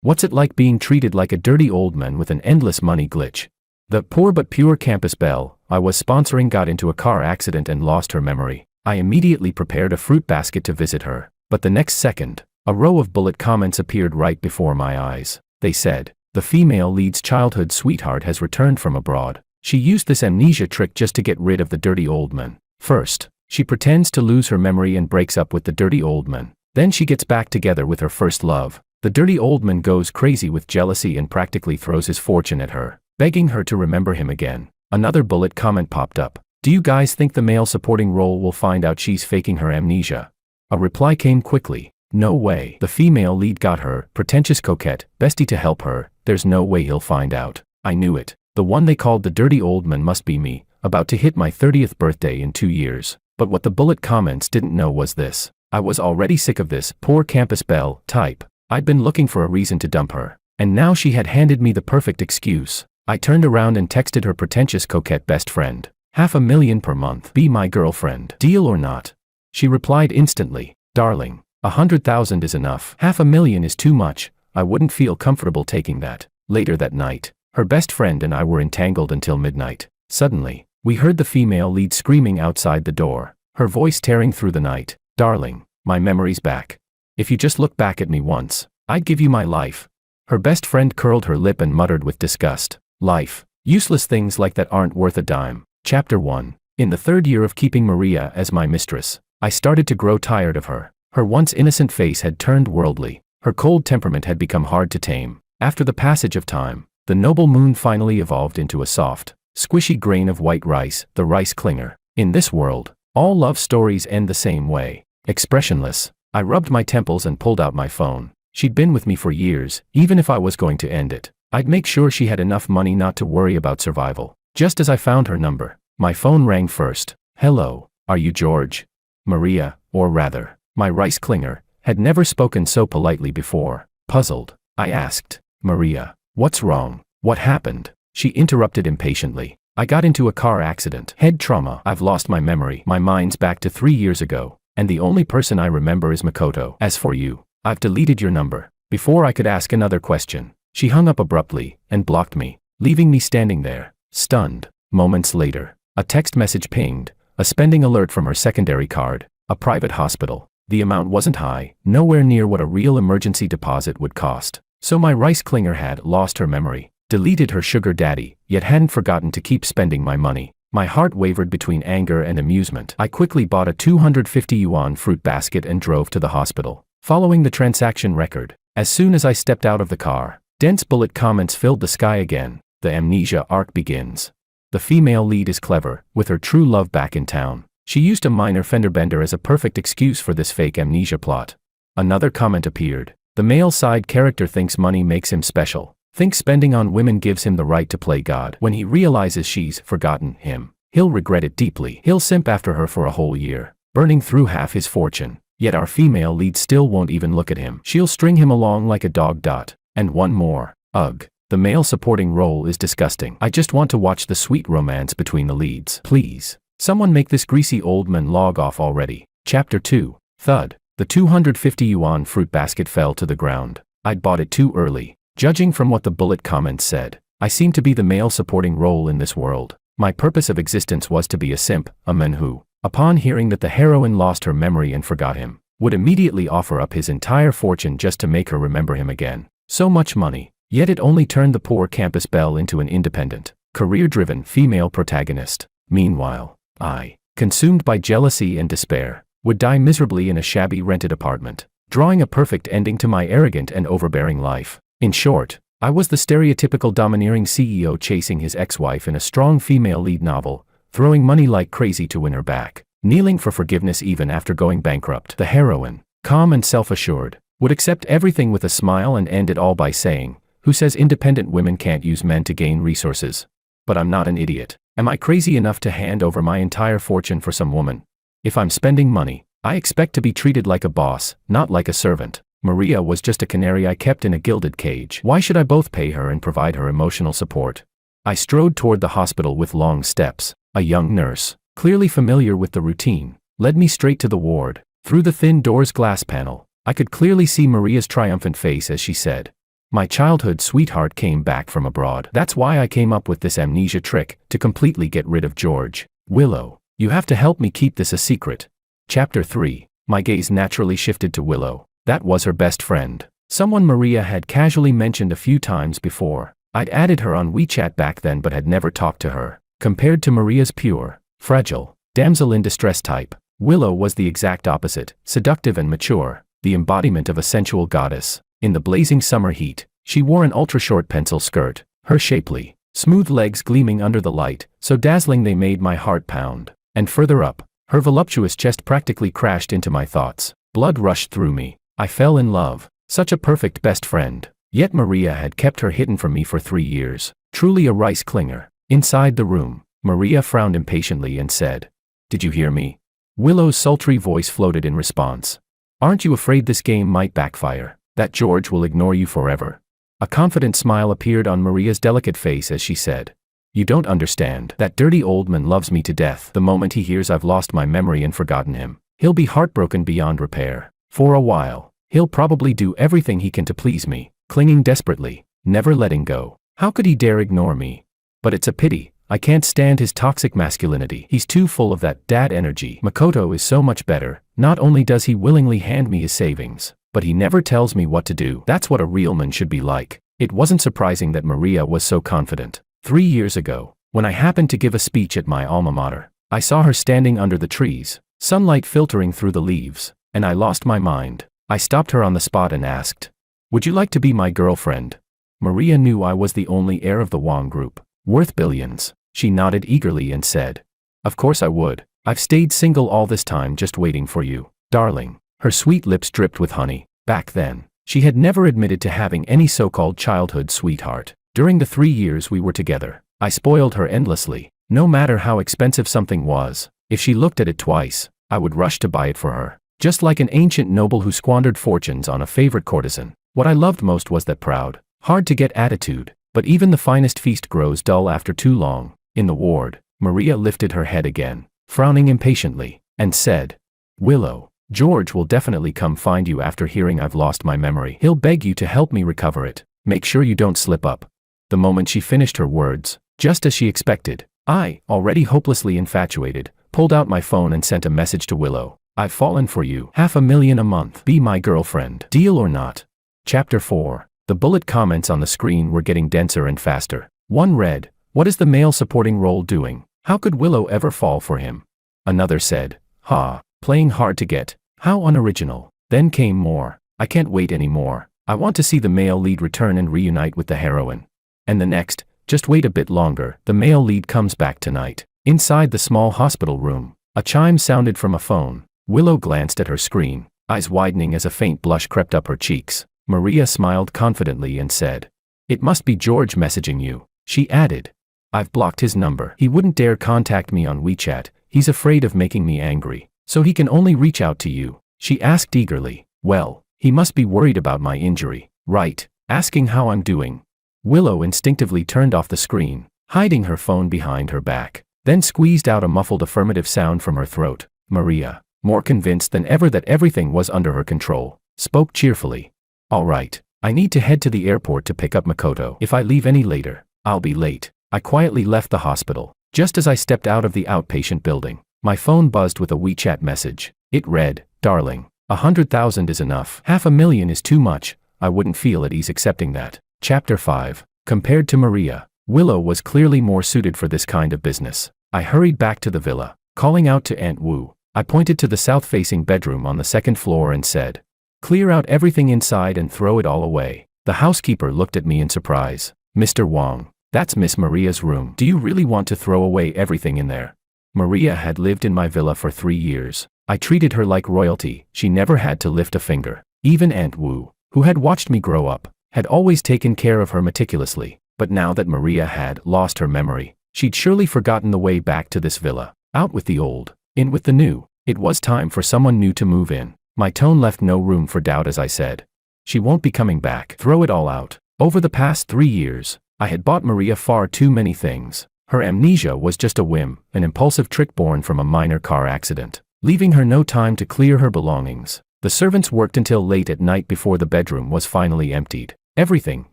What's it like being treated like a dirty old man with an endless money glitch? The poor but pure campus belle I was sponsoring got into a car accident and lost her memory. I immediately prepared a fruit basket to visit her, but the next second, a row of bullet comments appeared right before my eyes. They said, "The female lead's childhood sweetheart has returned from abroad. She used this amnesia trick just to get rid of the dirty old man. First, she pretends to lose her memory and breaks up with the dirty old man. Then she gets back together with her first love. The dirty old man goes crazy with jealousy and practically throws his fortune at her, begging her to remember him again." Another bullet comment popped up. "Do you guys think the male supporting role will find out she's faking her amnesia?" A reply came quickly. "No way. The female lead got her pretentious coquette bestie to help her. There's no way he'll find out." I knew it. The one they called the dirty old man must be me, about to hit my 30th birthday in 2 years. But what the bullet comments didn't know was this. I was already sick of this poor campus belle type. I'd been looking for a reason to dump her, and now she had handed me the perfect excuse. I turned around and texted her pretentious coquette best friend. "$500,000 per month. Be my girlfriend. Deal or not?" She replied instantly, "Darling, 100,000 is enough. $500,000 is too much. I wouldn't feel comfortable taking that." Later that night, her best friend and I were entangled until midnight. Suddenly, we heard the female lead screaming outside the door, her voice tearing through the night. "Darling, my memory's back. If you just look back at me once, I'd give you my life." Her best friend curled her lip and muttered with disgust, "Life. Useless things like that aren't worth a dime." Chapter 1. In the third year of keeping Maria as my mistress, I started to grow tired of her. Her once innocent face had turned worldly. Her cold temperament had become hard to tame. After the passage of time, the noble moon finally evolved into a soft, squishy grain of white rice, the rice clinger. In this world, all love stories end the same way. Expressionless, I rubbed my temples and pulled out my phone. She'd been with me for years. Even if I was going to end it, I'd make sure she had enough money not to worry about survival. Just as I found her number, my phone rang first. "Hello, are you George?" Maria, or rather, my rice clinger, had never spoken so politely before. Puzzled, I asked, "Maria, what's wrong? What happened?" She interrupted impatiently. "I got into a car accident. Head trauma. I've lost my memory. My mind's back to 3 years ago, and the only person I remember is Makoto. As for you, I've deleted your number." Before I could ask another question, she hung up abruptly and blocked me, leaving me standing there, stunned. Moments later, a text message pinged, a spending alert from her secondary card, a private hospital. The amount wasn't high, nowhere near what a real emergency deposit would cost. So my rice clinger had lost her memory, deleted her sugar daddy, yet hadn't forgotten to keep spending my money. My heart wavered between anger and amusement. I quickly bought a 250 yuan fruit basket and drove to the hospital, following the transaction record. As soon as I stepped out of the car, dense bullet comments filled the sky again. The amnesia arc begins. The female lead is clever, with her true love back in town. She used a minor fender bender as a perfect excuse for this fake amnesia plot. Another comment appeared. The male side character thinks money makes him special, thinks spending on women gives him the right to play God. When he realizes she's forgotten him, he'll regret it deeply. He'll simp after her for a whole year, burning through half his fortune. Yet our female lead still won't even look at him. She'll string him along like a dog. And one more. Ugh. The male supporting role is disgusting. I just want to watch the sweet romance between the leads. Please, someone make this greasy old man log off already. Chapter 2. Thud. The 250 yuan fruit basket fell to the ground. I'd bought it too early. Judging from what the bullet comments said, I seemed to be the male supporting role in this world. My purpose of existence was to be a simp, a man who, upon hearing that the heroine lost her memory and forgot him, would immediately offer up his entire fortune just to make her remember him again. So much money. Yet it only turned the poor campus belle into an independent, career-driven female protagonist. Meanwhile, I, consumed by jealousy and despair, would die miserably in a shabby rented apartment, drawing a perfect ending to my arrogant and overbearing life. In short, I was the stereotypical domineering CEO chasing his ex-wife in a strong female lead novel, throwing money like crazy to win her back, kneeling for forgiveness even after going bankrupt. The heroine, calm and self-assured, would accept everything with a smile and end it all by saying, "Who says independent women can't use men to gain resources? But I'm not an idiot. Am I crazy enough to hand over my entire fortune for some woman? If I'm spending money, I expect to be treated like a boss, not like a servant." Maria was just a canary I kept in a gilded cage. Why should I both pay her and provide her emotional support? I strode toward the hospital with long steps. A young nurse, clearly familiar with the routine, led me straight to the ward. Through the thin door's glass panel, I could clearly see Maria's triumphant face as she said, My childhood sweetheart came back from abroad. That's why I came up with this amnesia trick, to completely get rid of George. Willow, you have to help me keep this a secret. Chapter 3. My gaze naturally shifted to Willow. That was her best friend. Someone Maria had casually mentioned a few times before. I'd added her on WeChat back then but had never talked to her. Compared to Maria's pure, fragile, damsel in distress type, Willow was the exact opposite, seductive and mature, the embodiment of a sensual goddess. In the blazing summer heat, she wore an ultra-short pencil skirt, her shapely, smooth legs gleaming under the light, so dazzling they made my heart pound. And further up, her voluptuous chest practically crashed into my thoughts. Blood rushed through me. I fell in love. Such a perfect best friend. Yet Maria had kept her hidden from me for 3 years. Truly a rice clinger. Inside the room, Maria frowned impatiently and said, "Did you hear me?" Willow's sultry voice floated in response. "Aren't you afraid this game might backfire? That George will ignore you forever?" A confident smile appeared on Maria's delicate face as she said, "You don't understand. That dirty old man loves me to death. The moment he hears I've lost my memory and forgotten him, he'll be heartbroken beyond repair. For a while, he'll probably do everything he can to please me, clinging desperately, never letting go. How could he dare ignore me? But it's a pity. I can't stand his toxic masculinity. He's too full of that dad energy. Makoto is so much better. Not only does he willingly hand me his savings, but he never tells me what to do. That's what a real man should be like." It wasn't surprising that Maria was so confident. 3 years ago, when I happened to give a speech at my alma mater, I saw her standing under the trees, sunlight filtering through the leaves, and I lost my mind. I stopped her on the spot and asked, "Would you like to be my girlfriend?" Maria knew I was the only heir of the Wong Group, worth billions. She nodded eagerly and said, "Of course I would. I've stayed single all this time just waiting for you, darling." Her sweet lips dripped with honey. Back then, she had never admitted to having any so-called childhood sweetheart. During the 3 years we were together, I spoiled her endlessly. No matter how expensive something was, if she looked at it twice, I would rush to buy it for her. Just like an ancient noble who squandered fortunes on a favorite courtesan. What I loved most was that proud, hard-to-get attitude. But even the finest feast grows dull after too long. In the ward, Maria lifted her head again, frowning impatiently, and said, "Willow, George will definitely come find you after hearing I've lost my memory. He'll beg you to help me recover it. Make sure you don't slip up." The moment she finished her words, just as she expected, I, already hopelessly infatuated, pulled out my phone and sent a message to Willow. "I've fallen for you. $500,000 a month. Be my girlfriend. Deal or not?" Chapter 4. The bullet comments on the screen were getting denser and faster. One read, "What is the male supporting role doing? How could Willow ever fall for him?" Another said, "Ha, playing hard to get. How unoriginal." Then came more, "I can't wait anymore. I want to see the male lead return and reunite with the heroine." And the next, "Just wait a bit longer, the male lead comes back tonight." Inside the small hospital room, a chime sounded from a phone. Willow glanced at her screen, eyes widening as a faint blush crept up her cheeks. Maria smiled confidently and said, "It must be George messaging you." She added, "I've blocked his number. He wouldn't dare contact me on WeChat. He's afraid of making me angry, so he can only reach out to you." She asked eagerly, "Well, he must be worried about my injury, right? Asking how I'm doing." Willow instinctively turned off the screen, hiding her phone behind her back, then squeezed out a muffled affirmative sound from her throat. Maria, more convinced than ever that everything was under her control, spoke cheerfully. "All right, I need to head to the airport to pick up Makoto. If I leave any later, I'll be late." I quietly left the hospital. Just as I stepped out of the outpatient building, my phone buzzed with a WeChat message. It read, "Darling, 100,000 is enough. $500,000 is too much. I wouldn't feel at ease accepting that." Chapter 5. Compared to Maria, Willow was clearly more suited for this kind of business. I hurried back to the villa, calling out to Aunt Wu. I pointed to the south-facing bedroom on the second floor and said, "Clear out everything inside and throw it all away." The housekeeper looked at me in surprise. "Mr. Wong, that's Miss Maria's room. Do you really want to throw away everything in there?" Maria had lived in my villa for 3 years. I treated her like royalty. She never had to lift a finger. Even Aunt Wu, who had watched me grow up, had always taken care of her meticulously. But now that Maria had lost her memory, she'd surely forgotten the way back to this villa. Out with the old, in with the new. It was time for someone new to move in. My tone left no room for doubt as I said, "She won't be coming back. Throw it all out." Over the past 3 years, I had bought Maria far too many things. Her amnesia was just a whim, an impulsive trick born from a minor car accident, leaving her no time to clear her belongings. The servants worked until late at night before the bedroom was finally emptied. Everything,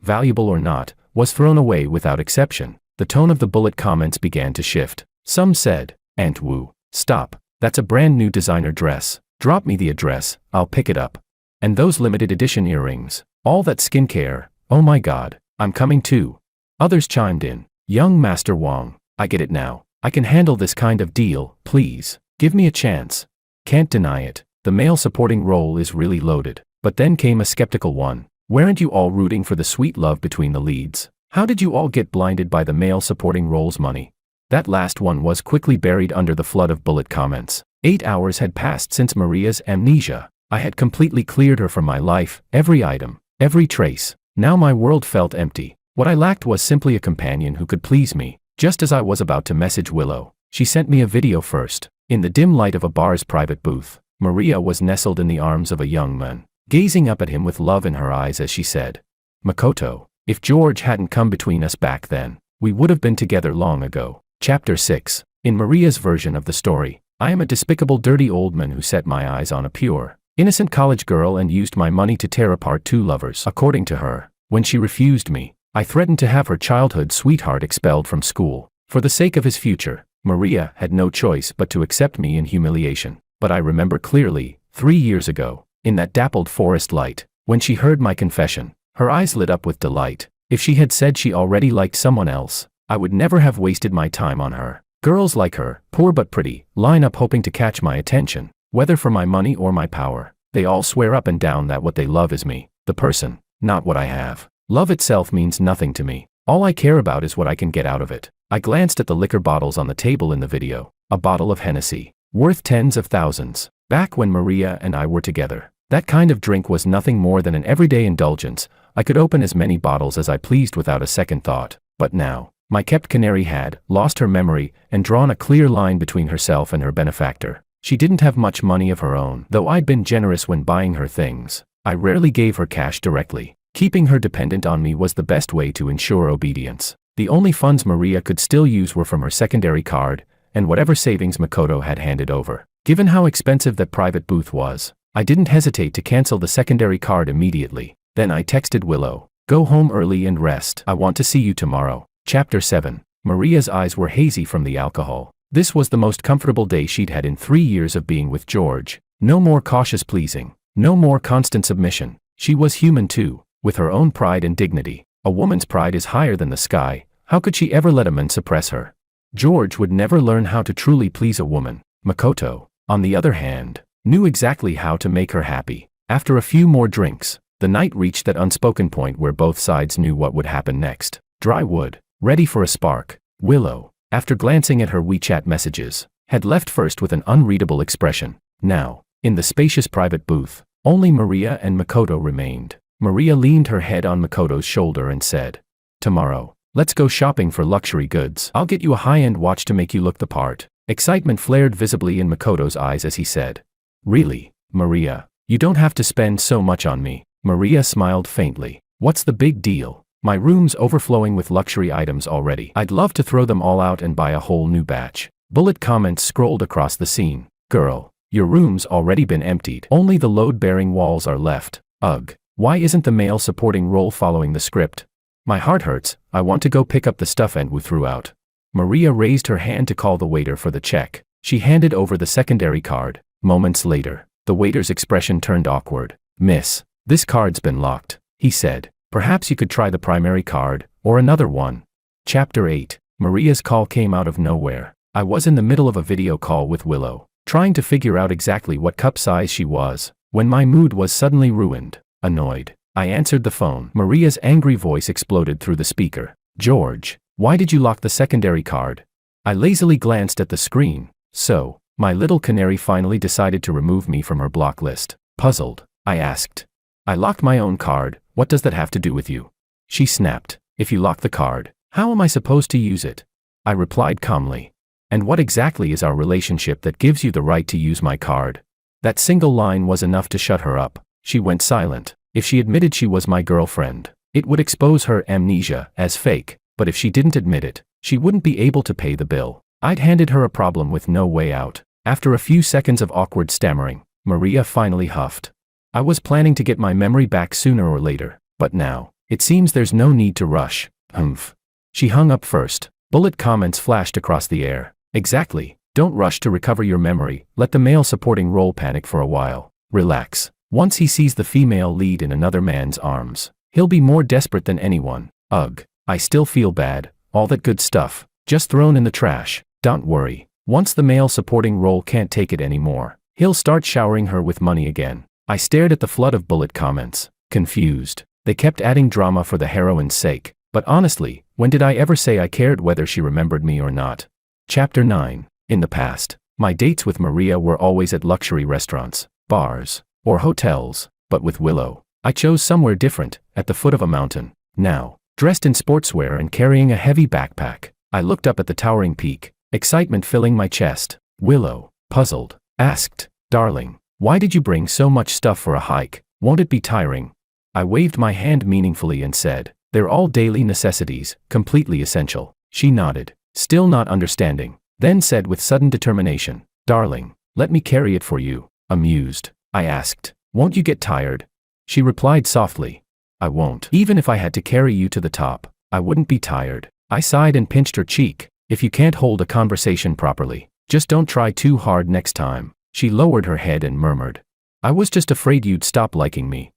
valuable or not, was thrown away without exception. The tone of the bullet comments began to shift. Some said, "Aunt Wu, stop. That's a brand new designer dress. Drop me the address, I'll pick it up. And those limited edition earrings. All that skincare. Oh my god, I'm coming too." Others chimed in. "Young Master Wong, I get it now. I can handle this kind of deal, please. Give me a chance." Can't deny it. The male supporting role is really loaded. But then came a skeptical one. Weren't you all rooting for the sweet love between the leads? How did you all get blinded by the male supporting role's money? That last one was quickly buried under the flood of bullet comments. 8 hours had passed since Maria's amnesia. I had completely cleared her from my life, every item, every trace. Now my world felt empty. What I lacked was simply a companion who could please me. Just as I was about to message Willow, she sent me a video first. In the dim light of a bar's private booth, Maria was nestled in the arms of a young man, gazing up at him with love in her eyes as she said, "Makoto, if George hadn't come between us back then, we would have been together long ago." Chapter 6. In Maria's version of the story, I am a despicable dirty old man who set my eyes on a pure, innocent college girl and used my money to tear apart two lovers. According to her, when she refused me, I threatened to have her childhood sweetheart expelled from school. For the sake of his future, Maria had no choice but to accept me in humiliation. But I remember clearly, 3 years ago, in that dappled forest light, when she heard my confession, her eyes lit up with delight. If she had said she already liked someone else, I would never have wasted my time on her. Girls like her, poor but pretty, line up hoping to catch my attention, whether for my money or my power. They all swear up and down that what they love is me, the person, not what I have. Love itself means nothing to me. All I care about is what I can get out of it. I glanced at the liquor bottles on the table in the video. A bottle of Hennessy, worth tens of thousands. Back when Maria and I were together, that kind of drink was nothing more than an everyday indulgence. I could open as many bottles as I pleased without a second thought. But now, my kept canary had lost her memory and drawn a clear line between herself and her benefactor. She didn't have much money of her own. Though I'd been generous when buying her things, I rarely gave her cash directly. Keeping her dependent on me was the best way to ensure obedience. The only funds Maria could still use were from her secondary card, and whatever savings Makoto had handed over. Given how expensive that private booth was, I didn't hesitate to cancel the secondary card immediately. Then I texted Willow, "Go home early and rest. I want to see you tomorrow." Chapter 7. Maria's eyes were hazy from the alcohol. This was the most comfortable day she'd had in 3 years of being with George. No more cautious pleasing. No more constant submission. She was human too, with her own pride and dignity. A woman's pride is higher than the sky. How could she ever let a man suppress her? George would never learn how to truly please a woman. Makoto, on the other hand, knew exactly how to make her happy. After a few more drinks, the night reached that unspoken point where both sides knew what would happen next. Dry wood, ready for a spark. Willow, after glancing at her WeChat messages, had left first with an unreadable expression. Now, in the spacious private booth, only Maria and Makoto remained. Maria leaned her head on Makoto's shoulder and said, "Tomorrow, let's go shopping for luxury goods. I'll get you a high-end watch to make you look the part." Excitement flared visibly in Makoto's eyes as he said, "Really, Maria? You don't have to spend so much on me." Maria smiled faintly. "What's the big deal? My room's overflowing with luxury items already. I'd love to throw them all out and buy a whole new batch." Bullet comments scrolled across the scene. "Girl, your room's already been emptied. Only the load-bearing walls are left. Ugh. Why isn't the male supporting role following the script? My heart hurts. I want to go pick up the stuff Aunt Wu threw out." Maria raised her hand to call the waiter for the check. She handed over the secondary card. Moments later, the waiter's expression turned awkward. "Miss, this card's been locked," he said. "Perhaps you could try the primary card, or another one." Chapter 8. Maria's call came out of nowhere. I was in the middle of a video call with Willow, trying to figure out exactly what cup size she was, when my mood was suddenly ruined. Annoyed, I answered the phone. Maria's angry voice exploded through the speaker. "George, why did you lock the secondary card?" I lazily glanced at the screen. "So, my little canary finally decided to remove me from her block list." Puzzled, I asked, "I locked my own card. What does that have to do with you?" She snapped, "If you lock the card, how am I supposed to use it?" I replied calmly, "And what exactly is our relationship that gives you the right to use my card?" That single line was enough to shut her up. She went silent. If she admitted she was my girlfriend, it would expose her amnesia as fake. But if she didn't admit it, she wouldn't be able to pay the bill. I'd handed her a problem with no way out. After a few seconds of awkward stammering, Maria finally huffed. "I was planning to get my memory back sooner or later, but now, It seems there's no need to rush. Humph. She hung up first. Bullet comments flashed across the air. Exactly. Don't rush to recover your memory. Let the male supporting role panic for a while. Relax. Once he sees the female lead in another man's arms, he'll be more desperate than anyone. Ugh. I still feel bad. All that good stuff, just thrown in the trash. Don't worry. Once the male supporting role can't take it anymore, he'll start showering her with money again. I stared at the flood of bullet comments, confused. They kept adding drama for the heroine's sake. But honestly, when did I ever say I cared whether she remembered me or not? Chapter 9. In the past, my dates with Maria were always at luxury restaurants, bars, or hotels. But with Willow, I chose somewhere different, at the foot of a mountain. Now, dressed in sportswear and carrying a heavy backpack, I looked up at the towering peak, excitement filling my chest. Willow, puzzled, asked, "Darling, why did you bring so much stuff for a hike? Won't it be tiring?" I waved my hand meaningfully and said, "They're all daily necessities, completely essential." She nodded, still not understanding, then said with sudden determination, "Darling, let me carry it for you." Amused, I asked, "Won't you get tired?" She replied softly, "I won't. Even if I had to carry you to the top, I wouldn't be tired." I sighed and pinched her cheek. "If you can't hold a conversation properly, just don't try too hard next time." She lowered her head and murmured, "I was just afraid you'd stop liking me.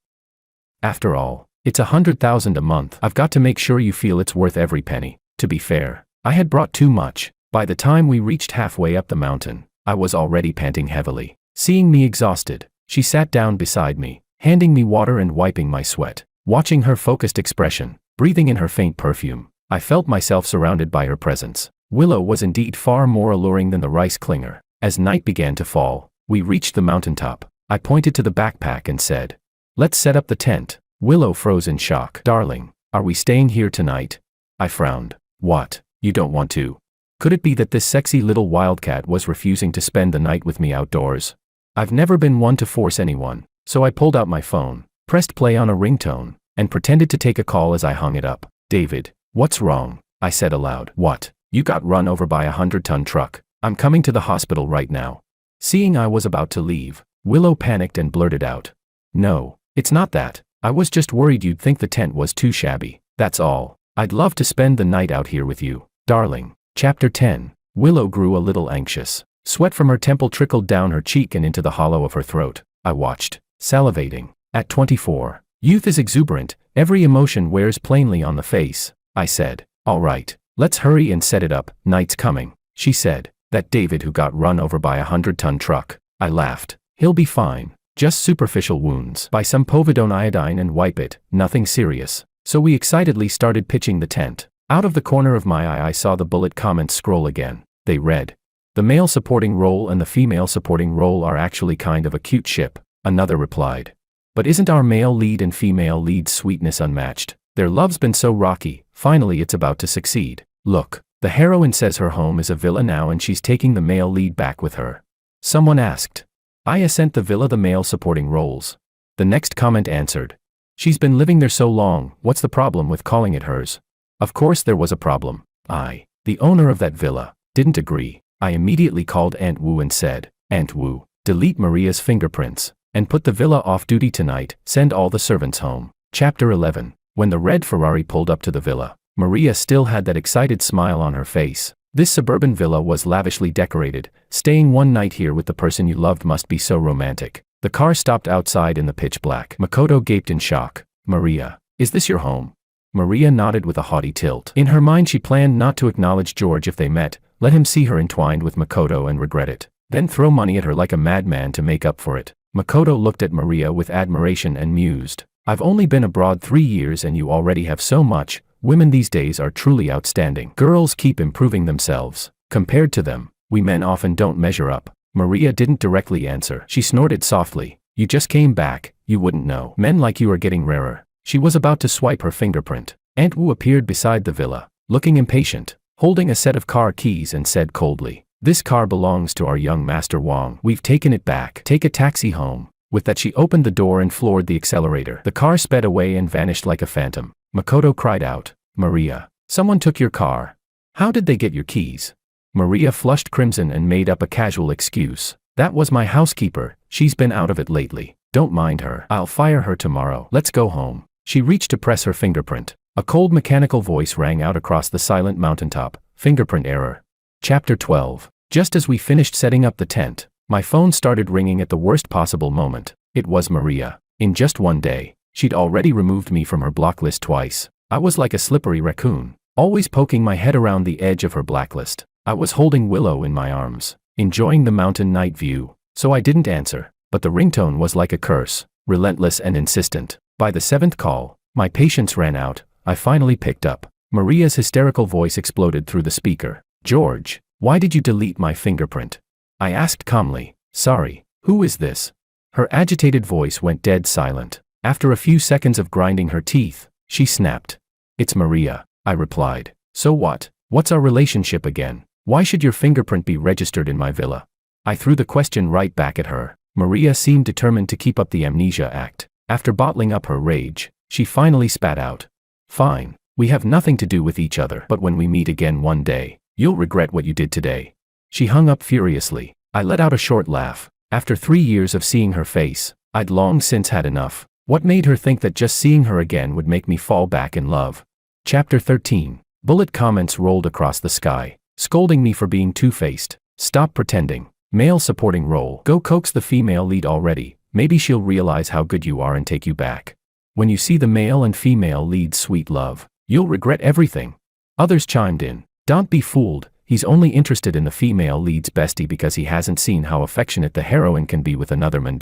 After all, it's $100,000 a month. I've got to make sure you feel it's worth every penny." To be fair, I had brought too much. By the time we reached halfway up the mountain, I was already panting heavily. Seeing me exhausted, she sat down beside me, handing me water and wiping my sweat. Watching her focused expression, breathing in her faint perfume, I felt myself surrounded by her presence. Willow was indeed far more alluring than the rice clinger. As night began to fall, we reached the mountaintop. I pointed to the backpack and said, "Let's set up the tent." Willow froze in shock. "Darling, are we staying here tonight?" I frowned. "What, you don't want to?" Could it be that this sexy little wildcat was refusing to spend the night with me outdoors? I've never been one to force anyone, so I pulled out my phone, pressed play on a ringtone, and pretended to take a call as I hung it up. "David, what's wrong?" I said aloud. "What? You got run over by a 100-ton truck. I'm coming to the hospital right now." Seeing I was about to leave, Willow panicked and blurted out, "No, it's not that. I was just worried you'd think the tent was too shabby. That's all. I'd love to spend the night out here with you, darling." Chapter 10. Willow grew a little anxious. Sweat from her temple trickled down her cheek and into the hollow of her throat. I watched, salivating. At 24, youth is exuberant, every emotion wears plainly on the face. I said, "All right, let's hurry and set it up, night's coming." She said, "That David who got run over by a 100-ton truck." I laughed. "He'll be fine. Just superficial wounds. Buy some povidone iodine and wipe it, nothing serious." So we excitedly started pitching the tent. Out of the corner of my eye I saw the bullet comments scroll again. They read, "The male supporting role and the female supporting role are actually kind of a cute ship." Another replied, "But isn't our male lead and female lead's sweetness unmatched? Their love's been so rocky, finally it's about to succeed. Look, the heroine says her home is a villa now and she's taking the male lead back with her." Someone asked, "I assent the villa the male supporting roles." The next comment answered, "She's been living there so long, what's the problem with calling it hers?" Of course there was a problem. I, the owner of that villa, didn't agree. I immediately called Aunt Wu and said, "Aunt Wu, delete Maria's fingerprints, and put the villa off duty tonight, send all the servants home." Chapter 11. When the red Ferrari pulled up to the villa, Maria still had that excited smile on her face. This suburban villa was lavishly decorated. Staying one night here with the person you loved must be so romantic. The car stopped outside in the pitch black. Makoto gaped in shock. "Maria, is this your home?" Maria nodded with a haughty tilt. In her mind she planned not to acknowledge George if they met, let him see her entwined with Makoto and regret it, then throw money at her like a madman to make up for it. Makoto looked at Maria with admiration and mused, "I've only been abroad 3 years and you already have so much. Women these days are truly outstanding. Girls keep improving themselves. Compared to them, we men often don't measure up." Maria didn't directly answer. She snorted softly. "You just came back, you wouldn't know. Men like you are getting rarer." She was about to swipe her fingerprint. Aunt Wu appeared beside the villa, looking impatient, holding a set of car keys and said coldly, "This car belongs to our young Master Wang. We've taken it back. Take a taxi home." With that she opened the door and floored the accelerator. The car sped away and vanished like a phantom. Makoto cried out, "Maria, someone took your car. How did they get your keys?" Maria flushed crimson and made up a casual excuse. "That was my housekeeper, she's been out of it lately. Don't mind her. I'll fire her tomorrow. Let's go home." She reached to press her fingerprint. A cold mechanical voice rang out across the silent mountaintop. Fingerprint error. Chapter 12. Just as we finished setting up the tent, my phone started ringing at the worst possible moment. It was Maria. In just one day, she'd already removed me from her block list twice. I was like a slippery raccoon, always poking my head around the edge of her blacklist. I was holding Willow in my arms, enjoying the mountain night view, so I didn't answer. But the ringtone was like a curse, relentless and insistent. By the 7th call, my patience ran out. I finally picked up. Maria's hysterical voice exploded through the speaker. "George, why did you delete my fingerprint?" I asked calmly. "Sorry, who is this?" Her agitated voice went dead silent. After a few seconds of grinding her teeth, she snapped. "It's Maria," I replied. "So what? What's our relationship again? Why should your fingerprint be registered in my villa?" I threw the question right back at her. Maria seemed determined to keep up the amnesia act. After bottling up her rage, she finally spat out. "Fine, we have nothing to do with each other, but when we meet again one day, you'll regret what you did today." She hung up furiously. I let out a short laugh. After 3 years of seeing her face, I'd long since had enough. What made her think that just seeing her again would make me fall back in love? Chapter 13. Bullet comments rolled across the sky, scolding me for being two-faced. "Stop pretending. Male supporting role. Go coax the female lead already. Maybe she'll realize how good you are and take you back. When you see the male and female lead's sweet love, you'll regret everything." Others chimed in. "Don't be fooled. He's only interested in the female lead's bestie because he hasn't seen how affectionate the heroine can be with another man.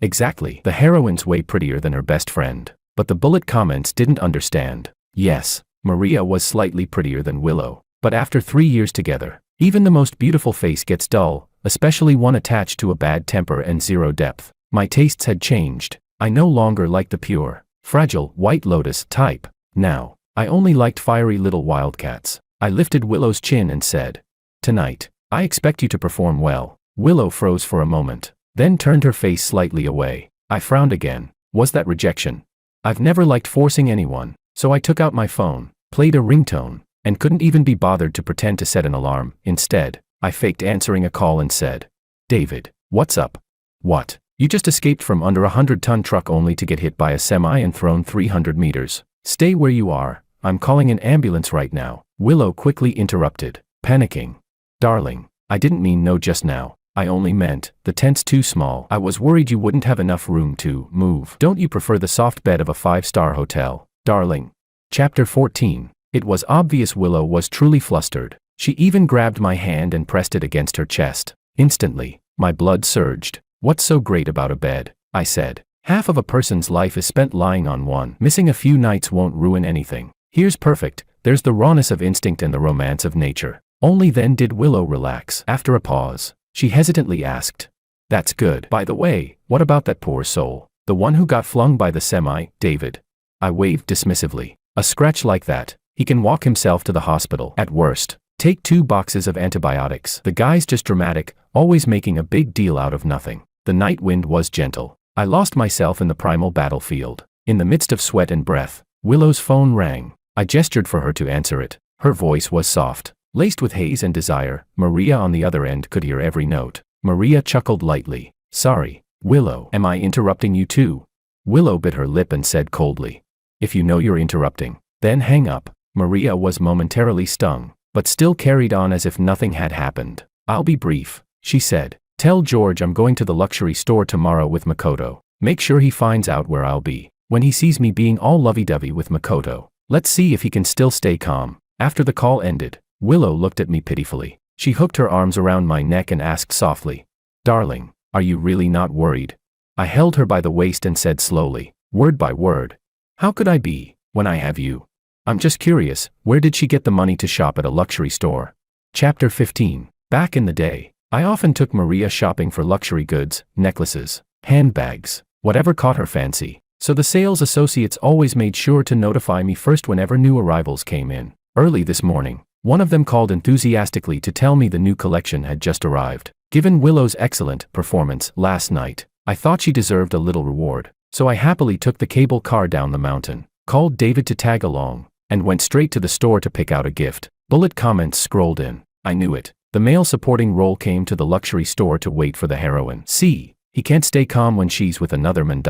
Exactly. The heroine's way prettier than her best friend." But the bullet comments didn't understand. Yes, Maria was slightly prettier than Willow, but after 3 years together, even the most beautiful face gets dull, especially one attached to a bad temper and zero depth. My tastes had changed. I no longer liked the pure, fragile, White Lotus type. Now, I only liked fiery little wildcats. I lifted Willow's chin and said, "Tonight, I expect you to perform well." Willow froze for a moment, then turned her face slightly away. I frowned again. Was that rejection? I've never liked forcing anyone, so I took out my phone, played a ringtone, and couldn't even be bothered to pretend to set an alarm. Instead, I faked answering a call and said, "David, what's up?" "What? You just escaped from under a 100-ton truck only to get hit by a semi and thrown 300 meters. Stay where you are. I'm calling an ambulance right now." Willow quickly interrupted, panicking. "Darling, I didn't mean no just now. I only meant, the tent's too small. I was worried you wouldn't have enough room to move. Don't you prefer the soft bed of a 5-star hotel, darling?" Chapter 14. It was obvious Willow was truly flustered. She even grabbed my hand and pressed it against her chest. Instantly, my blood surged. "What's so great about a bed?" I said. "Half of a person's life is spent lying on one. Missing a few nights won't ruin anything. Here's perfect. There's the rawness of instinct and the romance of nature." Only then did Willow relax. After a pause, she hesitantly asked, "That's good. By the way, what about that poor soul? The one who got flung by the semi, David?" I waved dismissively. "A scratch like that, he can walk himself to the hospital. At worst, take 2 boxes of antibiotics. The guy's just dramatic, always making a big deal out of nothing." The night wind was gentle. I lost myself in the primal battlefield. In the midst of sweat and breath, Willow's phone rang. I gestured for her to answer it. Her voice was soft, laced with haze and desire. Maria on the other end could hear every note. Maria chuckled lightly. "Sorry, Willow, am I interrupting you too?" Willow bit her lip and said coldly, "If you know you're interrupting, then hang up." Maria was momentarily stung, but still carried on as if nothing had happened. "I'll be brief," she said. "Tell George I'm going to the luxury store tomorrow with Makoto. Make sure he finds out where I'll be. When he sees me being all lovey-dovey with Makoto, let's see if he can still stay calm." After the call ended, Willow looked at me pitifully. She hooked her arms around my neck and asked softly, "Darling, are you really not worried?" I held her by the waist and said slowly, word by word, "How could I be, when I have you? I'm just curious, where did she get the money to shop at a luxury store?" Chapter 15. Back in the day, I often took Maria shopping for luxury goods, necklaces, handbags, whatever caught her fancy, so the sales associates always made sure to notify me first whenever new arrivals came in. Early this morning, one of them called enthusiastically to tell me the new collection had just arrived. Given Willow's excellent performance last night, I thought she deserved a little reward, so I happily took the cable car down the mountain, called David to tag along, and went straight to the store to pick out a gift. Bullet comments scrolled in. I knew it. The male supporting role came to the luxury store to wait for the heroine. See, he can't stay calm when she's with another man.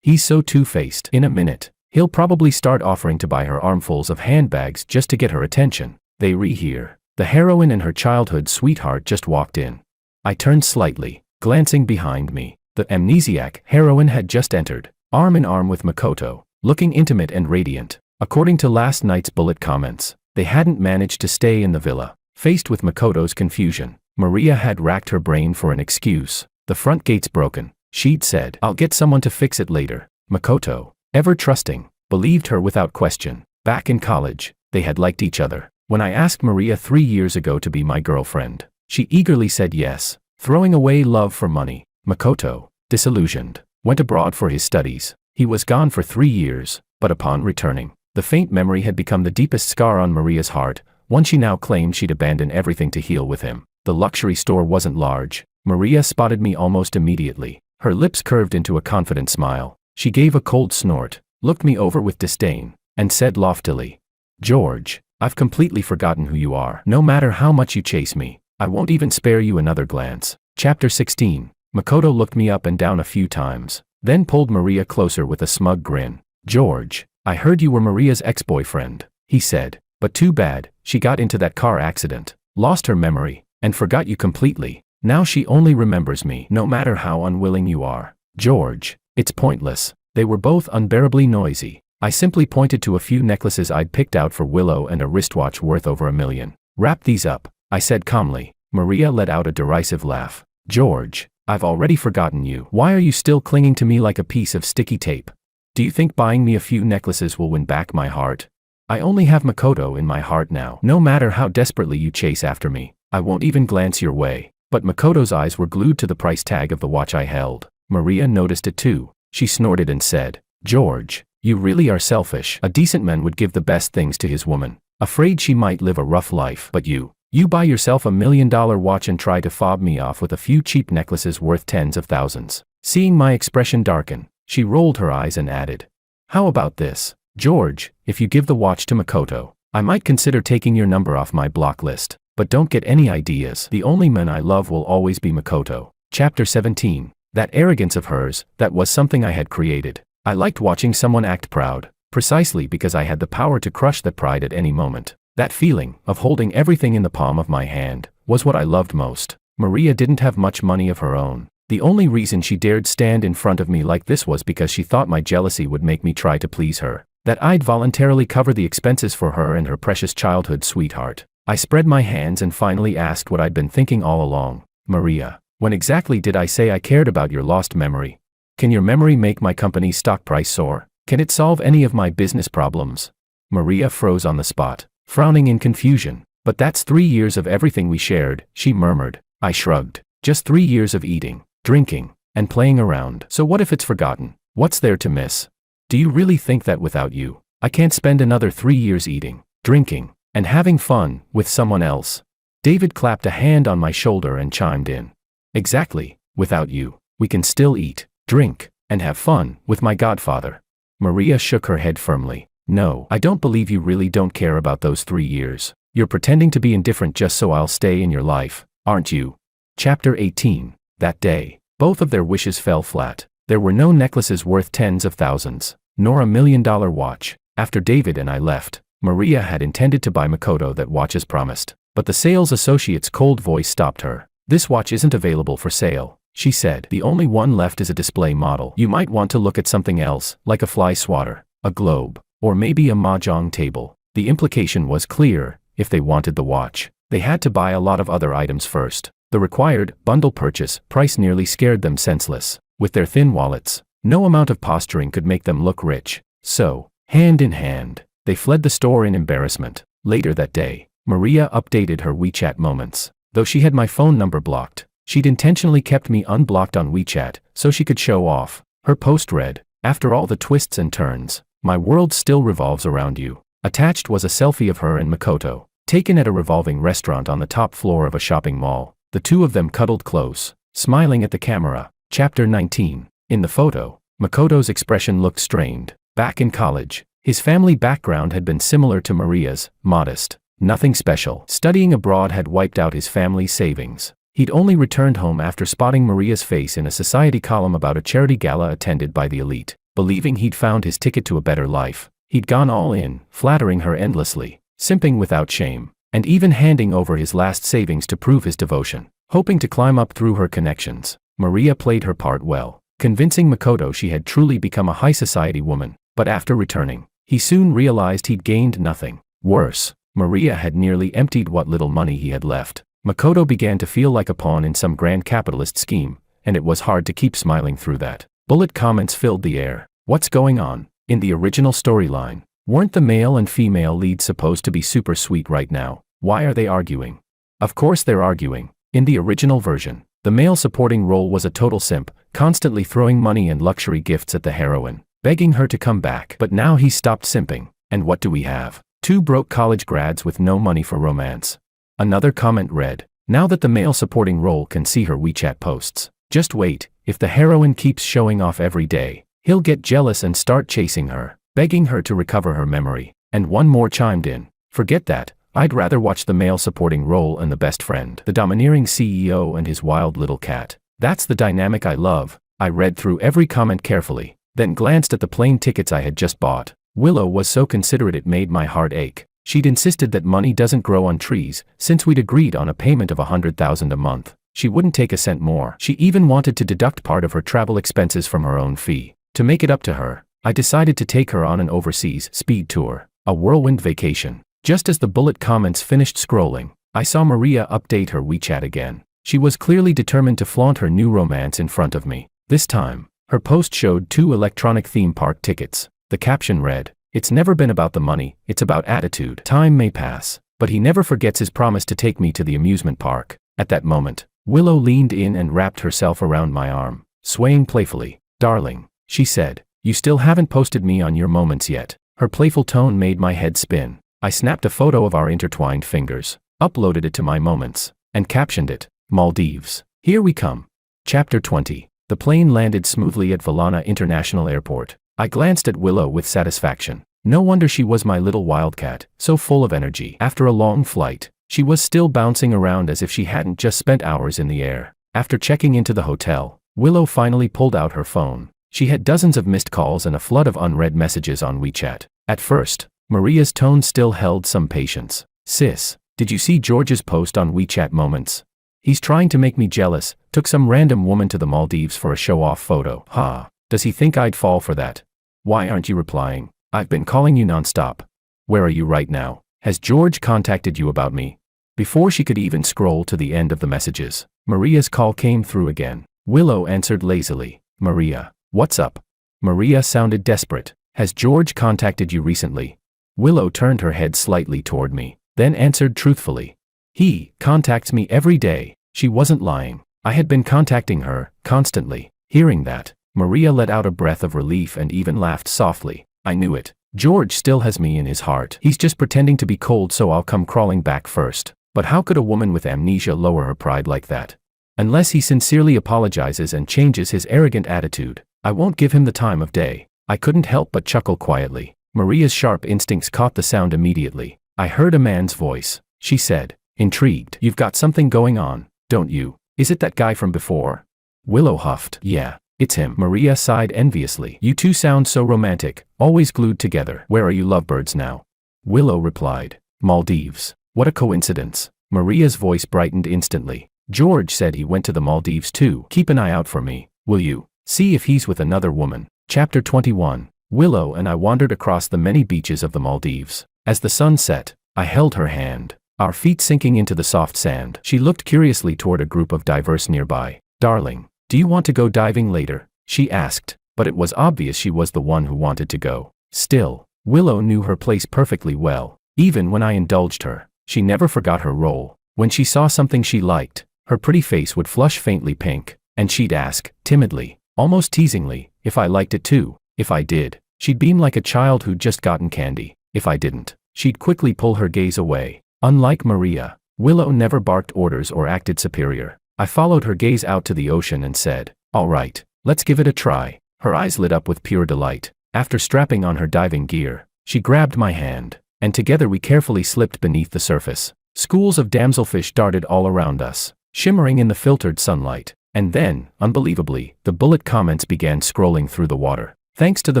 He's so two-faced. In a minute, He'll probably start offering to buy her armfuls of handbags just to get her attention. They rehear. The heroine and her childhood sweetheart just walked in. I turned slightly, glancing behind me. The amnesiac heroine had just entered, arm in arm with Makoto, looking intimate and radiant. According to last night's bullet comments, they hadn't managed to stay in the villa. Faced with Makoto's confusion, Maria had racked her brain for an excuse. The front gate's broken, she'd said. I'll get someone to fix it later. Makoto, ever trusting, believed her without question. Back in college, they had liked each other. When I asked Maria 3 years ago to be my girlfriend, she eagerly said yes, throwing away love for money. Makoto, disillusioned, went abroad for his studies. He was gone for 3 years, but upon returning, the faint memory had become the deepest scar on Maria's heart, one she now claimed she'd abandon everything to heal with him. The luxury store wasn't large. Maria spotted me almost immediately. Her lips curved into a confident smile. She gave a cold snort, looked me over with disdain, and said loftily, "George, I've completely forgotten who you are. No matter how much you chase me, I won't even spare you another glance." Chapter 16. Makoto looked me up and down a few times, then pulled Maria closer with a smug grin. "George, I heard you were Maria's ex-boyfriend," he said, "but too bad, she got into that car accident, lost her memory, and forgot you completely. Now she only remembers me, no matter how unwilling you are." "George, it's pointless." They were both unbearably noisy. I simply pointed to a few necklaces I'd picked out for Willow and a wristwatch worth over $1 million. "Wrap these up," I said calmly. Maria let out a derisive laugh. "George, I've already forgotten you. Why are you still clinging to me like a piece of sticky tape? Do you think buying me a few necklaces will win back my heart? I only have Makoto in my heart now. No matter how desperately you chase after me, I won't even glance your way." But Makoto's eyes were glued to the price tag of the watch I held. Maria noticed it too. She snorted and said, "George, you really are selfish. A decent man would give the best things to his woman, afraid she might live a rough life. But you buy yourself $1 million watch and try to fob me off with a few cheap necklaces worth tens of thousands." Seeing my expression darken, she rolled her eyes and added, "How about this, George, if you give the watch to Makoto, I might consider taking your number off my block list. But don't get any ideas. The only man I love will always be Makoto." Chapter 17. That arrogance of hers, that was something I had created. I liked watching someone act proud, precisely because I had the power to crush that pride at any moment. That feeling, of holding everything in the palm of my hand, was what I loved most. Maria didn't have much money of her own. The only reason she dared stand in front of me like this was because she thought my jealousy would make me try to please her, that I'd voluntarily cover the expenses for her and her precious childhood sweetheart. I spread my hands and finally asked what I'd been thinking all along. "Maria, when exactly did I say I cared about your lost memory? Can your memory make my company's stock price soar? Can it solve any of my business problems?" Maria froze on the spot, frowning in confusion. "But that's 3 years of everything we shared," she murmured. I shrugged. "Just 3 years of eating, drinking, and playing around. So what if it's forgotten? What's there to miss? Do you really think that without you, I can't spend another 3 years eating, drinking, and having fun with someone else?" David clapped a hand on my shoulder and chimed in. "Exactly, without you, we can still eat, drink, and have fun with my godfather." Maria shook her head firmly. "No, I don't believe you really don't care about those 3 years. You're pretending to be indifferent just so I'll stay in your life, aren't you?" Chapter 18. That day, both of their wishes fell flat. There were no necklaces worth tens of thousands, nor $1 million watch. After David and I left, Maria had intended to buy Makoto that watch as promised, but the sales associate's cold voice stopped her. "This watch isn't available for sale," she said. "The only one left is a display model. You might want to look at something else, like a fly swatter, a globe, or maybe a mahjong table." The implication was clear. If they wanted the watch, they had to buy a lot of other items first. The required bundle purchase price nearly scared them senseless. With their thin wallets, no amount of posturing could make them look rich. So, hand in hand, they fled the store in embarrassment. Later that day, Maria updated her WeChat moments. Though she had my phone number blocked, she'd intentionally kept me unblocked on WeChat so she could show off. Her post read, "After all the twists and turns, my world still revolves around you." Attached was a selfie of her and Makoto, taken at a revolving restaurant on the top floor of a shopping mall. The two of them cuddled close, smiling at the camera. Chapter 19. In the photo, Makoto's expression looked strained. Back in college, his family background had been similar to Maria's, modest, nothing special. Studying abroad had wiped out his family's savings. He'd only returned home after spotting Maria's face in a society column about a charity gala attended by the elite. Believing he'd found his ticket to a better life, he'd gone all in, flattering her endlessly, simping without shame, and even handing over his last savings to prove his devotion. Hoping to climb up through her connections, Maria played her part well, convincing Makoto she had truly become a high society woman. But after returning, he soon realized he'd gained nothing. Worse, Maria had nearly emptied what little money he had left. Makoto began to feel like a pawn in some grand capitalist scheme, and it was hard to keep smiling through that. Bullet comments filled the air. What's going on? In the original storyline, weren't the male and female leads supposed to be super sweet right now? Why are they arguing? Of course they're arguing. In the original version, the male supporting role was a total simp, constantly throwing money and luxury gifts at the heroine, begging her to come back. But now he's stopped simping, and what do we have? Two broke college grads with no money for romance. Another comment read, now that the male supporting role can see her WeChat posts, just wait, if the heroine keeps showing off every day, he'll get jealous and start chasing her, begging her to recover her memory. And one more chimed in, forget that, I'd rather watch the male supporting role and the best friend, the domineering CEO and his wild little cat. That's the dynamic I love. I read through every comment carefully, then glanced at the plane tickets I had just bought. Willow was so considerate it made my heart ache. She'd insisted that money doesn't grow on trees, since we'd agreed on a payment of $100,000 a month. She wouldn't take a cent more. She even wanted to deduct part of her travel expenses from her own fee. To make it up to her, I decided to take her on an overseas speed tour, a whirlwind vacation. Just as the bullet comments finished scrolling, I saw Maria update her WeChat again. She was clearly determined to flaunt her new romance in front of me. This time, her post showed 2 electronic theme park tickets. The caption read, it's never been about the money, it's about attitude. Time may pass, but he never forgets his promise to take me to the amusement park. At that moment, Willow leaned in and wrapped herself around my arm, swaying playfully. Darling, she said, you still haven't posted me on your moments yet. Her playful tone made my head spin. I snapped a photo of our intertwined fingers, uploaded it to my moments, and captioned it, Maldives. Here we come. Chapter 20. The plane landed smoothly at Valana International Airport. I glanced at Willow with satisfaction. No wonder she was my little wildcat, so full of energy. After a long flight, she was still bouncing around as if she hadn't just spent hours in the air. After checking into the hotel, Willow finally pulled out her phone. She had dozens of missed calls and a flood of unread messages on WeChat. At first, Maria's tone still held some patience. Sis, did you see George's post on WeChat moments? He's trying to make me jealous, took some random woman to the Maldives for a show-off photo. Ha, does he think I'd fall for that? Why aren't you replying? I've been calling you nonstop. Where are you right now? Has George contacted you about me? Before she could even scroll to the end of the messages, Maria's call came through again. Willow answered lazily. Maria, what's up? Maria sounded desperate. Has George contacted you recently? Willow turned her head slightly toward me, then answered truthfully. He contacts me every day. She wasn't lying. I had been contacting her, constantly. Hearing that, Maria let out a breath of relief and even laughed softly. I knew it. George still has me in his heart. He's just pretending to be cold so I'll come crawling back first. But how could a woman with amnesia lower her pride like that? Unless he sincerely apologizes and changes his arrogant attitude, I won't give him the time of day. I couldn't help but chuckle quietly. Maria's sharp instincts caught the sound immediately. I heard a man's voice. She said, intrigued. You've got something going on, don't you? Is it that guy from before? Willow huffed. Yeah, it's him. Maria sighed enviously. You two sound so romantic, always glued together. Where are you lovebirds now? Willow replied, Maldives. What a coincidence. Maria's voice brightened instantly. George said he went to the Maldives too. Keep an eye out for me, will you? See if he's with another woman. Chapter 21. Willow and I wandered across the many beaches of the Maldives. As the sun set, I held her hand, our feet sinking into the soft sand. She looked curiously toward a group of divers nearby. Darling, do you want to go diving later? She asked, but it was obvious she was the one who wanted to go. Still, Willow knew her place perfectly well. Even when I indulged her, she never forgot her role. When she saw something she liked, her pretty face would flush faintly pink, and she'd ask, timidly, almost teasingly, if I liked it too. If I did, she'd beam like a child who'd just gotten candy. If I didn't, she'd quickly pull her gaze away. Unlike Maria, Willow never barked orders or acted superior. I followed her gaze out to the ocean and said, all right, let's give it a try. Her eyes lit up with pure delight. After strapping on her diving gear, she grabbed my hand, and together we carefully slipped beneath the surface. Schools of damselfish darted all around us, shimmering in the filtered sunlight. And then, unbelievably, the bullet comments began scrolling through the water. Thanks to the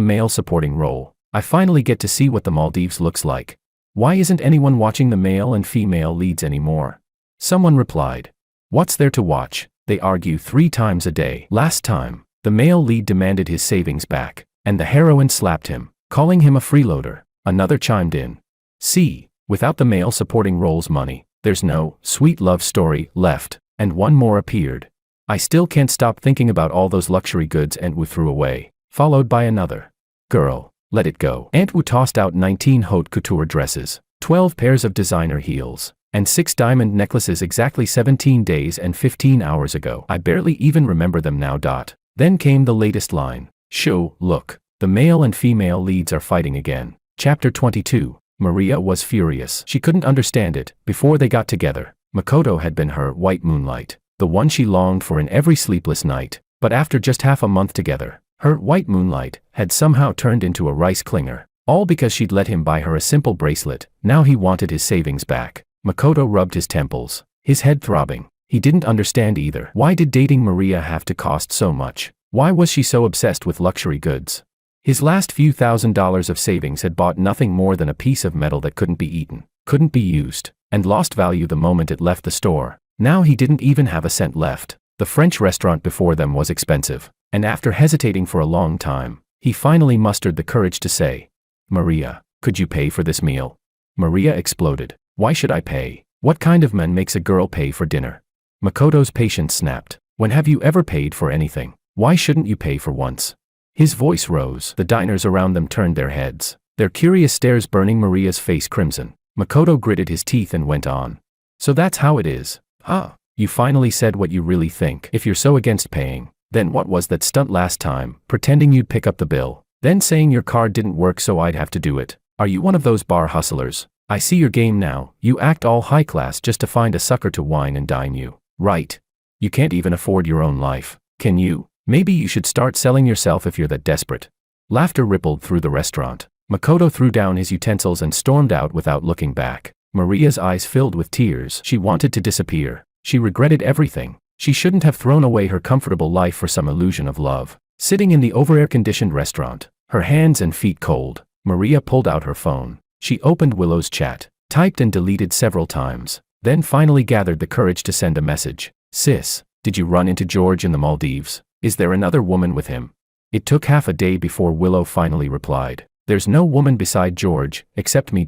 male supporting role, I finally get to see what the Maldives looks like. Why isn't anyone watching the male and female leads anymore? Someone replied. What's there to watch? They argue 3 times a day. Last time, the male lead demanded his savings back, and the heroine slapped him, calling him a freeloader. Another chimed in. See, without the male supporting role's money, there's no sweet love story left, and one more appeared. I still can't stop thinking about all those luxury goods Aunt Wu threw away, followed by another. Girl, let it go. Aunt Wu tossed out 19 haute couture dresses, 12 pairs of designer heels, and 6 diamond necklaces exactly 17 days and 15 hours ago. I barely even remember them now. Then came the latest line. Shoo, look, the male and female leads are fighting again. Chapter 22. Maria was furious. She couldn't understand it. Before they got together, Makoto had been her white moonlight, the one she longed for in every sleepless night. But after just half a month together, her white moonlight had somehow turned into a rice clinger. All because she'd let him buy her a simple bracelet. Now he wanted his savings back. Makoto rubbed his temples, his head throbbing. He didn't understand either. Why did dating Maria have to cost so much? Why was she so obsessed with luxury goods? His last few $1,000s of savings had bought nothing more than a piece of metal that couldn't be eaten, couldn't be used, and lost value the moment it left the store. Now he didn't even have a cent left. The French restaurant before them was expensive, and after hesitating for a long time, he finally mustered the courage to say, Maria, could you pay for this meal? Maria exploded. Why should I pay? What kind of man makes a girl pay for dinner? Makoto's patience snapped. When have you ever paid for anything? Why shouldn't you pay for once? His voice rose. The diners around them turned their heads, their curious stares burning Maria's face crimson. Makoto gritted his teeth and went on. So that's how it is. Huh? You finally said what you really think. If you're so against paying, then what was that stunt last time, pretending you'd pick up the bill, then saying your card didn't work so I'd have to do it? Are you one of those bar hustlers? I see your game now. You act all high class just to find a sucker to wine and dine you, right? You can't even afford your own life, can you? Maybe you should start selling yourself if you're that desperate. Laughter rippled through the restaurant. Makoto threw down his utensils and stormed out without looking back. Maria's eyes filled with tears. She wanted to disappear. She regretted everything. She shouldn't have thrown away her comfortable life for some illusion of love. Sitting in the over-air-conditioned restaurant, her hands and feet cold, Maria pulled out her phone. She opened Willow's chat, typed and deleted several times, then finally gathered the courage to send a message. Sis, did you run into George in the Maldives? Is there another woman with him? It took half a day before Willow finally replied. There's no woman beside George, except me.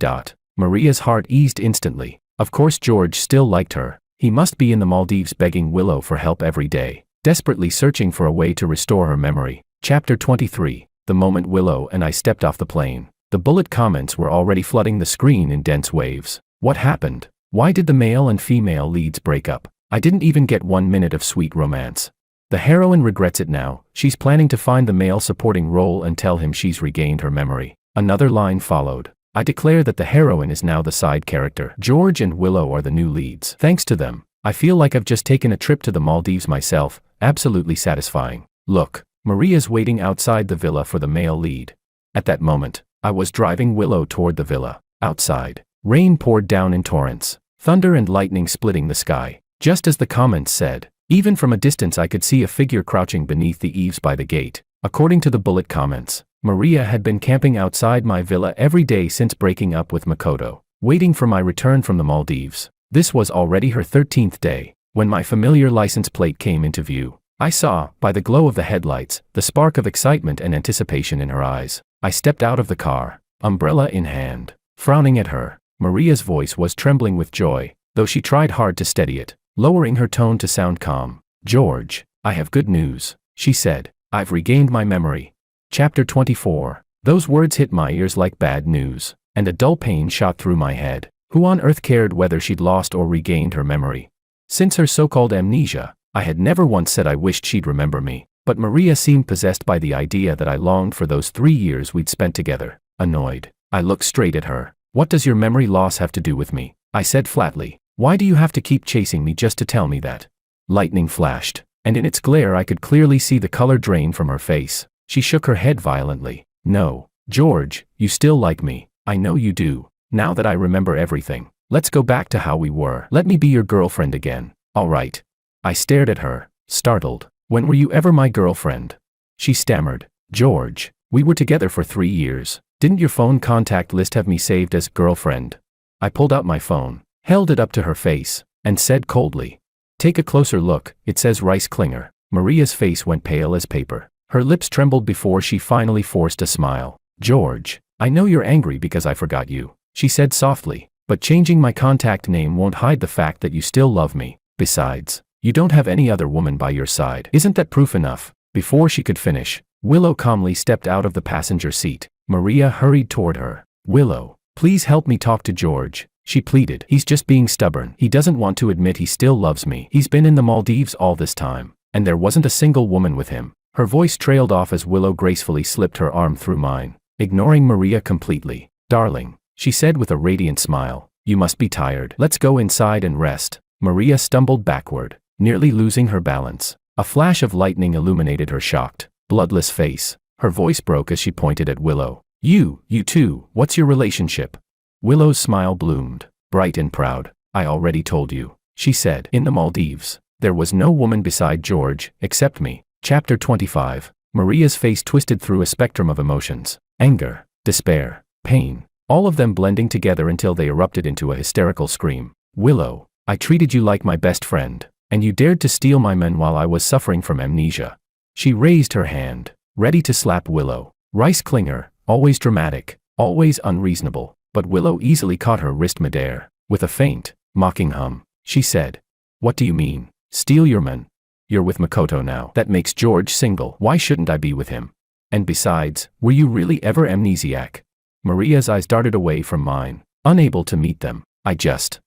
Maria's heart eased instantly. Of course George still liked her. He must be in the Maldives begging Willow for help every day, desperately searching for a way to restore her memory. Chapter 23. The moment Willow and I stepped off the plane, the bullet comments were already flooding the screen in dense waves. What happened? Why did the male and female leads break up? I didn't even get 1 minute of sweet romance. The heroine regrets it now. She's planning to find the male supporting role and tell him she's regained her memory. Another line followed. I declare that the heroine is now the side character. George and Willow are the new leads. Thanks to them, I feel like I've just taken a trip to the Maldives myself. Absolutely satisfying. Look, Maria's waiting outside the villa for the male lead. At that moment, I was driving Willow toward the villa. Outside, rain poured down in torrents, thunder and lightning splitting the sky. Just as the comments said, even from a distance I could see a figure crouching beneath the eaves by the gate. According to the bullet comments, Maria had been camping outside my villa every day since breaking up with Makoto, waiting for my return from the Maldives. This was already her 13th day. When my familiar license plate came into view, I saw, by the glow of the headlights, the spark of excitement and anticipation in her eyes. I stepped out of the car, umbrella in hand, frowning at her. Maria's voice was trembling with joy, though she tried hard to steady it, lowering her tone to sound calm. George, I have good news, she said. I've regained my memory. Chapter 24. Those words hit my ears like bad news, and a dull pain shot through my head. Who on earth cared whether she'd lost or regained her memory? Since her so-called amnesia, I had never once said I wished she'd remember me. But Maria seemed possessed by the idea that I longed for those 3 years we'd spent together. Annoyed, I looked straight at her. What does your memory loss have to do with me? I said flatly. Why do you have to keep chasing me just to tell me that? Lightning flashed, and in its glare I could clearly see the color drain from her face. She shook her head violently. No, George, you still like me. I know you do. Now that I remember everything, let's go back to how we were. Let me be your girlfriend again. All right. I stared at her, startled. When were you ever my girlfriend? She stammered. George, We were together for 3 years. Didn't your phone contact list have me saved as girlfriend? I pulled out my phone, held it up to her face, and said coldly, "Take a closer look, it says Rice Klinger." Maria's face went pale as paper. Her lips trembled before she finally forced a smile. "George, I know you're angry because I forgot you," she said softly, "but changing my contact name won't hide the fact that you still love me. Besides, you don't have any other woman by your side. Isn't that proof enough?" Before she could finish, Willow calmly stepped out of the passenger seat. Maria hurried toward her. "Willow, please help me talk to George," she pleaded. "He's just being stubborn. He doesn't want to admit he still loves me. He's been in the Maldives all this time, and there wasn't a single woman with him." Her voice trailed off as Willow gracefully slipped her arm through mine, ignoring Maria completely. "Darling," she said with a radiant smile, "you must be tired. Let's go inside and rest." Maria stumbled backward, nearly losing her balance. A flash of lightning illuminated her shocked, bloodless face. Her voice broke as she pointed at Willow. You too, what's your relationship?" Willow's smile bloomed, bright and proud. "I already told you," she said. "In the Maldives, there was no woman beside George, except me." Chapter 25. Maria's face twisted through a spectrum of emotions. Anger, despair, pain, all of them blending together until they erupted into a hysterical scream. "Willow, I treated you like my best friend, and you dared to steal my men while I was suffering from amnesia." She raised her hand, ready to slap Willow. Rice Klinger, always dramatic, always unreasonable, but Willow easily caught her wrist midair. With a faint, mocking hum, she said, "What do you mean, steal your men? You're with Makoto now. That makes George single. Why shouldn't I be with him? And besides, were you really ever amnesiac?" Maria's eyes darted away from mine, unable to meet them. I just.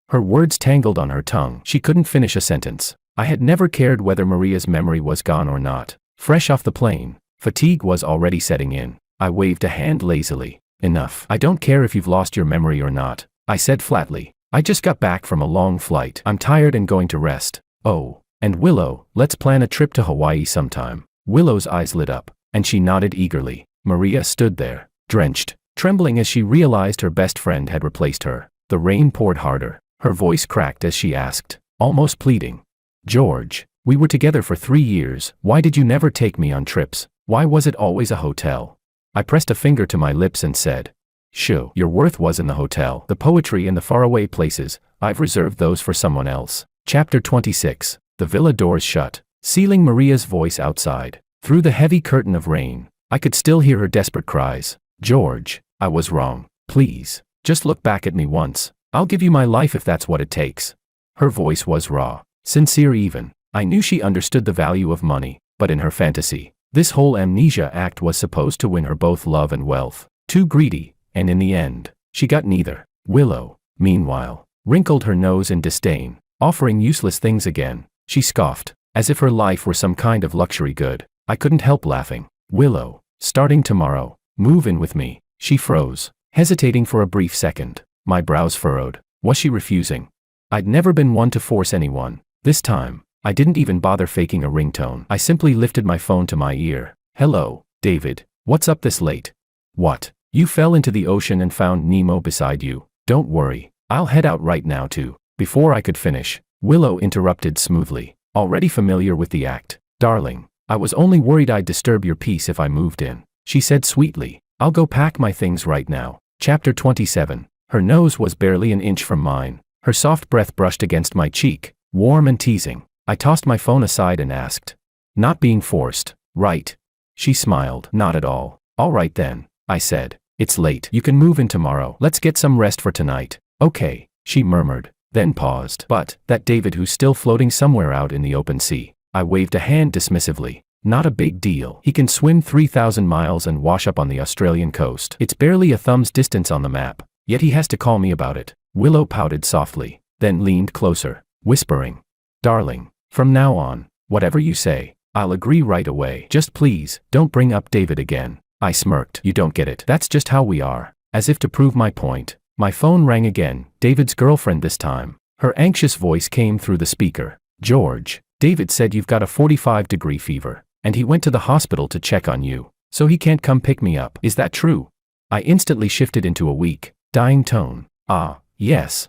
Her words tangled on her tongue. She couldn't finish a sentence. I had never cared whether Maria's memory was gone or not. Fresh off the plane, fatigue was already setting in. I waved a hand lazily. "Enough. I don't care if you've lost your memory or not," I said flatly. "I just got back from a long flight. I'm tired and going to rest. Oh, and Willow, let's plan a trip to Hawaii sometime." Willow's eyes lit up, and she nodded eagerly. Maria stood there, drenched, trembling as she realized her best friend had replaced her. The rain poured harder. Her voice cracked as she asked, almost pleading, "George, we were together for 3 years. Why did you never take me on trips? Why was it always a hotel?" I pressed a finger to my lips and said, "Shoo, your worth was in the hotel. The poetry and the faraway places, I've reserved those for someone else." Chapter 26. The villa doors shut, sealing Maria's voice outside. Through the heavy curtain of rain, I could still hear her desperate cries. "George, I was wrong. Please, just look back at me once. I'll give you my life if that's what it takes." Her voice was raw, sincere even. I knew she understood the value of money, but in her fantasy, this whole amnesia act was supposed to win her both love and wealth. Too greedy, and in the end, she got neither. Willow, meanwhile, wrinkled her nose in disdain, offering useless things again. She scoffed, as if her life were some kind of luxury good. I couldn't help laughing. "Willow, starting tomorrow, move in with me." She froze, hesitating for a brief second. My brows furrowed. Was she refusing? I'd never been one to force anyone. This time, I didn't even bother faking a ringtone. I simply lifted my phone to my ear. "Hello, David. What's up this late?" "What? You fell into the ocean and found Nemo beside you? Don't worry, I'll head out right now too." Before I could finish, Willow interrupted smoothly, already familiar with the act. "Darling, I was only worried I'd disturb your peace if I moved in," she said sweetly. "I'll go pack my things right now." Chapter 27. Her nose was barely an inch from mine. Her soft breath brushed against my cheek, warm and teasing. I tossed my phone aside and asked, "Not being forced, right?" She smiled. "Not at all." "All right then," I said. "It's late. You can move in tomorrow. Let's get some rest for tonight." "Okay," she murmured, then paused. "But that David who's still floating somewhere out in the open sea." I waved a hand dismissively. "Not a big deal. He can swim 3,000 miles and wash up on the Australian coast. It's barely a thumb's distance on the map, yet he has to call me about it." Willow pouted softly, then leaned closer, whispering, "Darling, from now on, whatever you say, I'll agree right away. Just please, don't bring up David again." I smirked. "You don't get it. That's just how we are." As if to prove my point, my phone rang again, David's girlfriend this time. Her anxious voice came through the speaker. "George, David said you've got a 45-degree fever, and he went to the hospital to check on you, so he can't come pick me up. Is that true?" I instantly shifted into a weak, dying tone. "Ah, yes.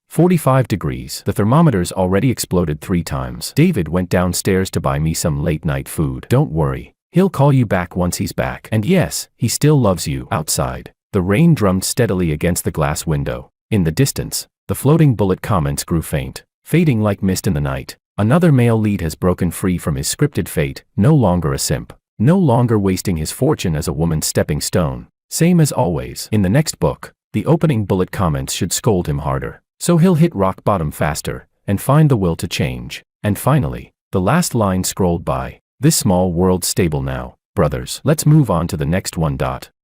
45 degrees. The thermometers already exploded 3 times. David went downstairs to buy me some late-night food. Don't worry. He'll call you back once he's back. And yes, he still loves you. Outside, the rain drummed steadily against the glass window. In the distance, the floating bullet comments grew faint, fading like mist in the night. Another male lead has broken free from his scripted fate, no longer a simp. No longer wasting his fortune as a woman's stepping stone. Same as always. In the next book, the opening bullet comments should scold him harder, so he'll hit rock bottom faster, and find the will to change. And finally, the last line scrolled by. This small world's stable now, brothers. Let's move on to the next one.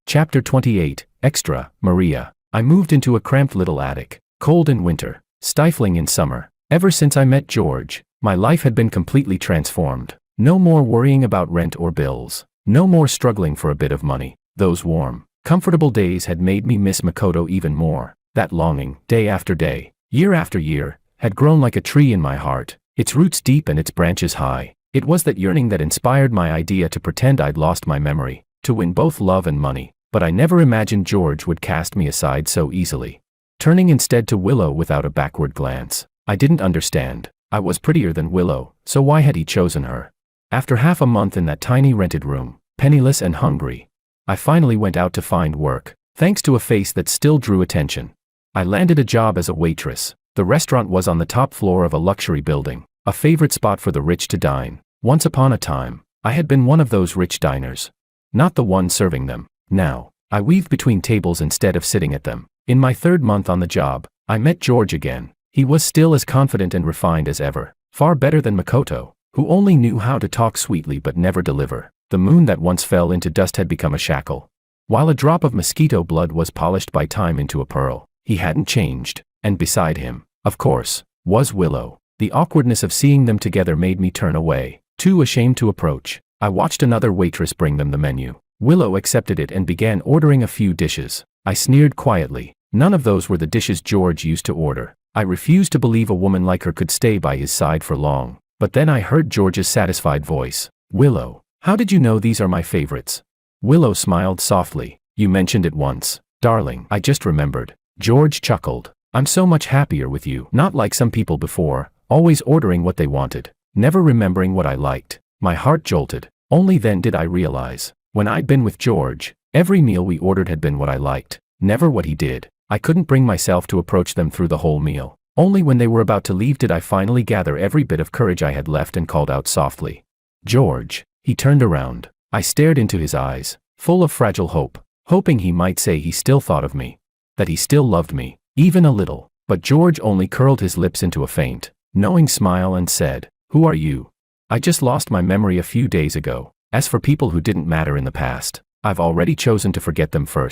Chapter 28, Extra, Maria. I moved into a cramped little attic, cold in winter, stifling in summer. Ever since I met George, my life had been completely transformed. No more worrying about rent or bills. No more struggling for a bit of money. Those warm, comfortable days had made me miss Makoto even more. That longing, day after day, year after year, had grown like a tree in my heart, its roots deep and its branches high. It was that yearning that inspired my idea to pretend I'd lost my memory, to win both love and money, but I never imagined George would cast me aside so easily. Turning instead to Willow without a backward glance. I didn't understand. I was prettier than Willow, so why had he chosen her? After half a month in that tiny rented room, penniless and hungry, I finally went out to find work, thanks to a face that still drew attention. I landed a job as a waitress. The restaurant was on the top floor of a luxury building, a favorite spot for the rich to dine. Once upon a time, I had been one of those rich diners. Not the one serving them. Now, I weaved between tables instead of sitting at them. In my 3rd month on the job, I met George again. He was still as confident and refined as ever, far better than Makoto, who only knew how to talk sweetly but never deliver. The moon that once fell into dust had become a shackle, while a drop of mosquito blood was polished by time into a pearl. He hadn't changed, and beside him, of course, was Willow. The awkwardness of seeing them together made me turn away, too ashamed to approach. I watched another waitress bring them the menu. Willow accepted it and began ordering a few dishes. I sneered quietly. None of those were the dishes George used to order. I refused to believe a woman like her could stay by his side for long. But then I heard George's satisfied voice. Willow, how did you know these are my favorites? Willow smiled softly. You mentioned it once. Darling, I just remembered. George chuckled. I'm so much happier with you. Not like some people before, always ordering what they wanted, never remembering what I liked. My heart jolted. Only then did I realize, when I'd been with George, every meal we ordered had been what I liked, never what he did. I couldn't bring myself to approach them through the whole meal. Only when they were about to leave did I finally gather every bit of courage I had left and called out softly. George. He turned around. I stared into his eyes, full of fragile hope, hoping he might say he still thought of me, that he still loved me, even a little. But George only curled his lips into a faint, knowing smile and said, Who are you? I just lost my memory a few days ago. As for people who didn't matter in the past, I've already chosen to forget them first.